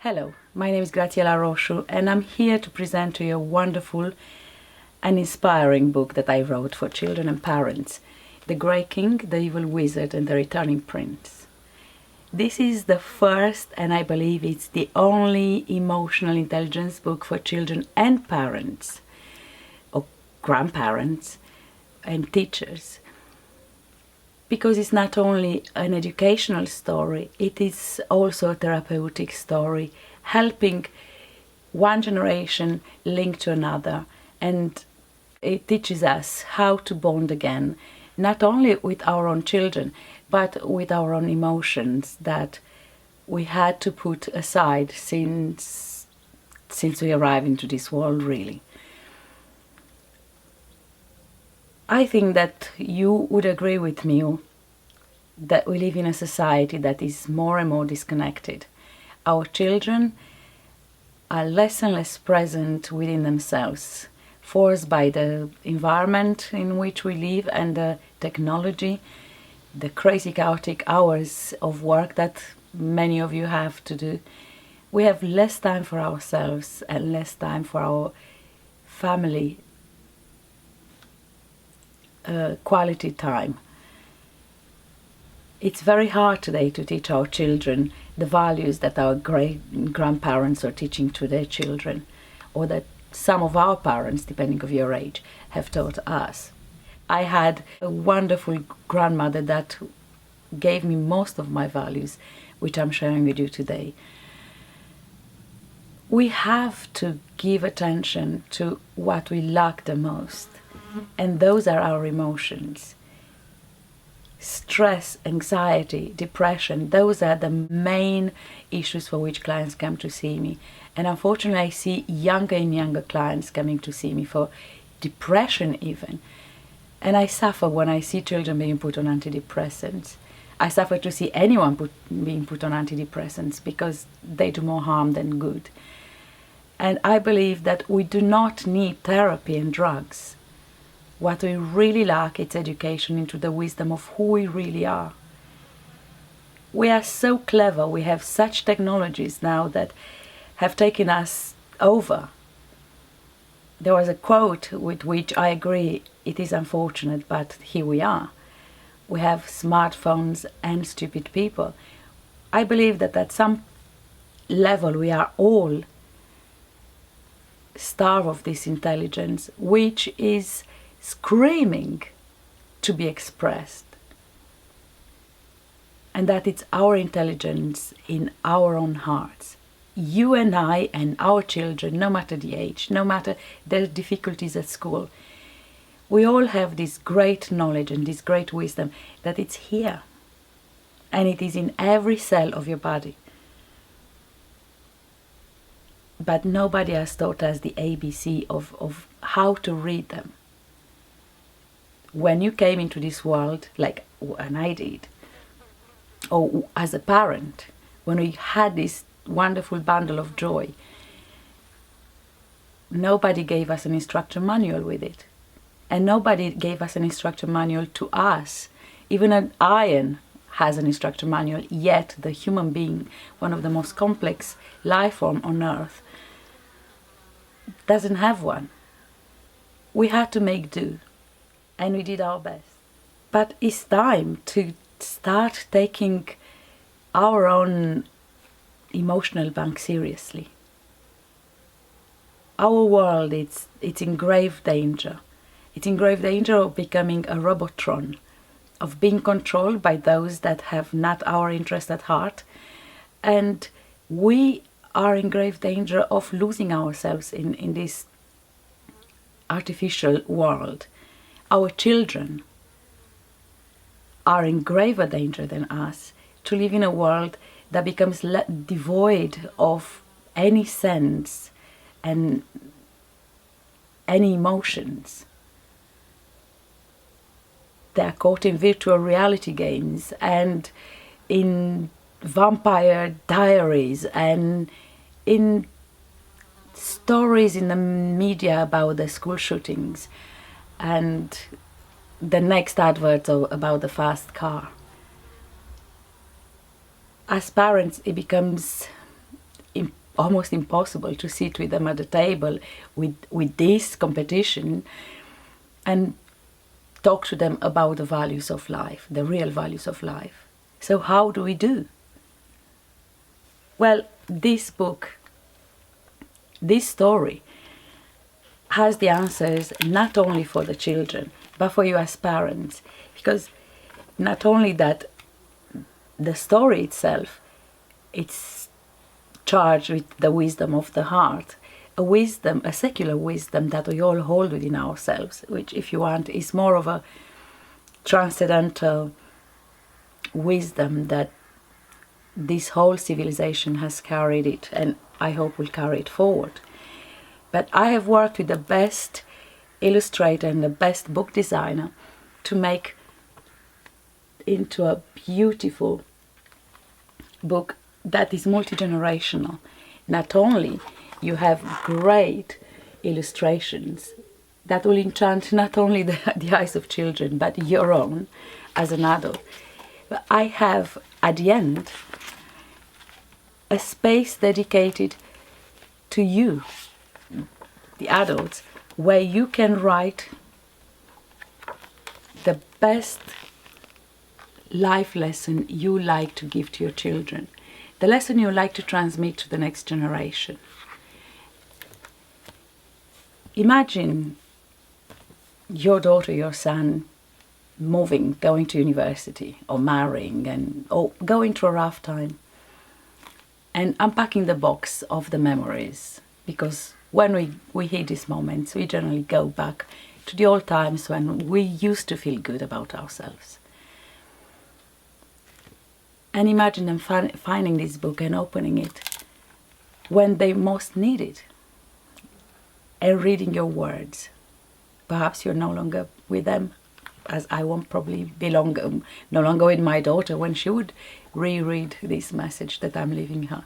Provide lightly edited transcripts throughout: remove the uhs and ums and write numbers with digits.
Hello, my name is Graziella Rosciu and I'm here to present to you a wonderful and inspiring book that I wrote for children and parents, The Grey King, the Evil Wizard and the Returning Prince. This is the first, and I believe it's the only emotional intelligence book for children and parents, or grandparents and teachers, because it's not only an educational story, it is also a therapeutic story, helping one generation link to another, and it teaches us how to bond again, not only with our own children, but with our own emotions that we had to put aside since we arrived into this world, really. I think that you would agree with me that we live in a society that is more and more disconnected. Our children are less and less present within themselves, forced by the environment in which we live and the technology, the crazy chaotic hours of work that many of you have to do. We have less time for ourselves and less time for our family quality time. It's very hard today to teach our children the values that our great-grandparents are teaching to their children, or that some of our parents, depending on your age, have taught us. I had a wonderful grandmother that gave me most of my values, which I'm sharing with you today. We have to give attention to what we lack the most, and those are our emotions. Stress, anxiety, depression, those are the main issues for which clients come to see me. And unfortunately, I see younger and younger clients coming to see me for depression even. And I suffer when I see children being put on antidepressants. I suffer to see anyone being put on antidepressants because they do more harm than good. And I believe that we do not need therapy and drugs. What we really lack is education into the wisdom of who we really are. We are so clever, we have such technologies now that have taken us over. There was a quote with which I agree, it is unfortunate, but here we are. We have smartphones and stupid people. I believe that at some level we are all starved of this intelligence, which is screaming to be expressed, and that it's our intelligence in our own hearts. You and I and our children, no matter the age, no matter their difficulties at school, we all have this great knowledge and this great wisdom that it's here, and it is in every cell of your body. But nobody has taught us the ABC of how to read them. When you came into this world, like when I did, or as a parent, when we had this wonderful bundle of joy, nobody gave us an instruction manual with it. And nobody gave us an instruction manual to us. Even an iron has an instruction manual, yet the human being, one of the most complex life forms on earth, doesn't have one. We had to make do. And we did our best. But it's time to start taking our own emotional bank seriously. Our world, it's in grave danger. It's in grave danger of becoming a robotron, of being controlled by those that have not our interest at heart. And we are in grave danger of losing ourselves in this artificial world. Our children are in graver danger than us to live in a world that becomes devoid of any sense and any emotions. They are caught in virtual reality games and in vampire diaries and in stories in the media about the school shootings and the next advert about the fast car. As parents, it becomes almost impossible to sit with them at the table with this competition and talk to them about the values of life, the real values of life. So how do we do? Well, this book, this story, has the answers not only for the children, but for you as parents. Because not only that, the story itself, it's charged with the wisdom of the heart, a wisdom, a secular wisdom that we all hold within ourselves, which, if you want, is more of a transcendental wisdom that this whole civilization has carried it, and I hope will carry it forward. But I have worked with the best illustrator and the best book designer to make into a beautiful book that is multi-generational. Not only you have great illustrations that will enchant not only the eyes of children, but your own as an adult. But I have, at the end, a space dedicated to you, the adults, where you can write the best life lesson you like to give to your children, the lesson you like to transmit to the next generation. Imagine your daughter, your son, moving, going to university, or marrying, or going through a rough time, and unpacking the box of the memories. Because when we hit these moments, we generally go back to the old times when we used to feel good about ourselves. And imagine them finding this book and opening it when they most need it, and reading your words. Perhaps you're no longer with them, as I won't probably be no longer with my daughter when she would reread this message that I'm leaving her.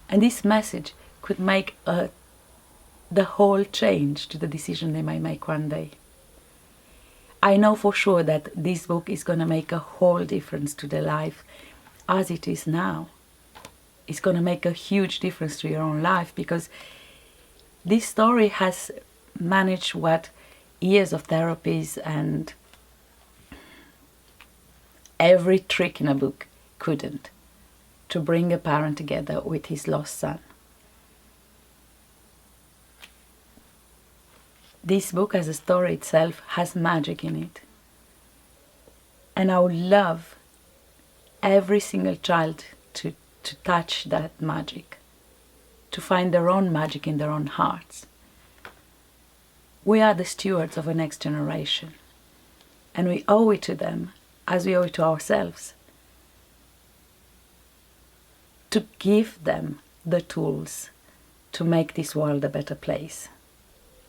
And this message could make the whole change to the decision they might make one day. I know for sure that this book is going to make a whole difference to their life as it is now. It's going to make a huge difference to your own life, because this story has managed what years of therapies and every trick in a book couldn't, to bring a parent together with his lost son. This book, as a story itself, has magic in it. And I would love every single child to touch that magic, to find their own magic in their own hearts. We are the stewards of a next generation, and we owe it to them as we owe it to ourselves, to give them the tools to make this world a better place.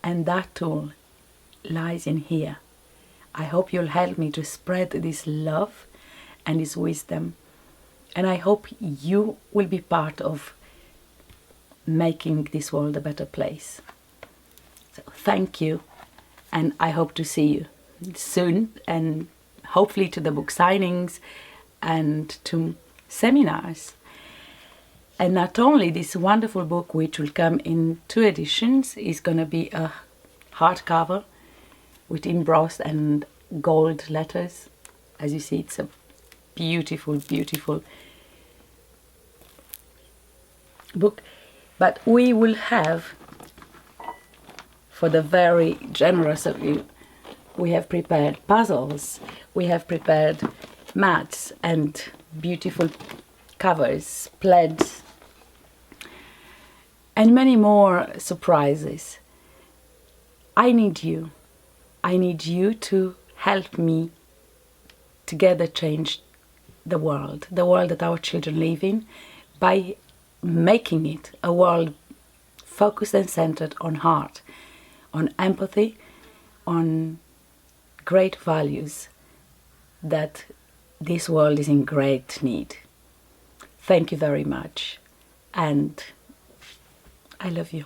And that tool lies in here. I hope you'll help me to spread this love and this wisdom. And I hope you will be part of making this world a better place. So thank you. And I hope to see you soon, and hopefully to the book signings and to seminars. And not only this wonderful book, which will come in 2 editions, is going to be a hardcover with embossed and gold letters. As you see, it's a beautiful, beautiful book. But we will have, for the very generous of you, we have prepared puzzles, we have prepared mats and beautiful covers, plaids, and many more surprises. I need you. I need you to help me together change the world that our children live in, by making it a world focused and centered on heart, on empathy, on great values that this world is in great need. Thank you very much, and I love you.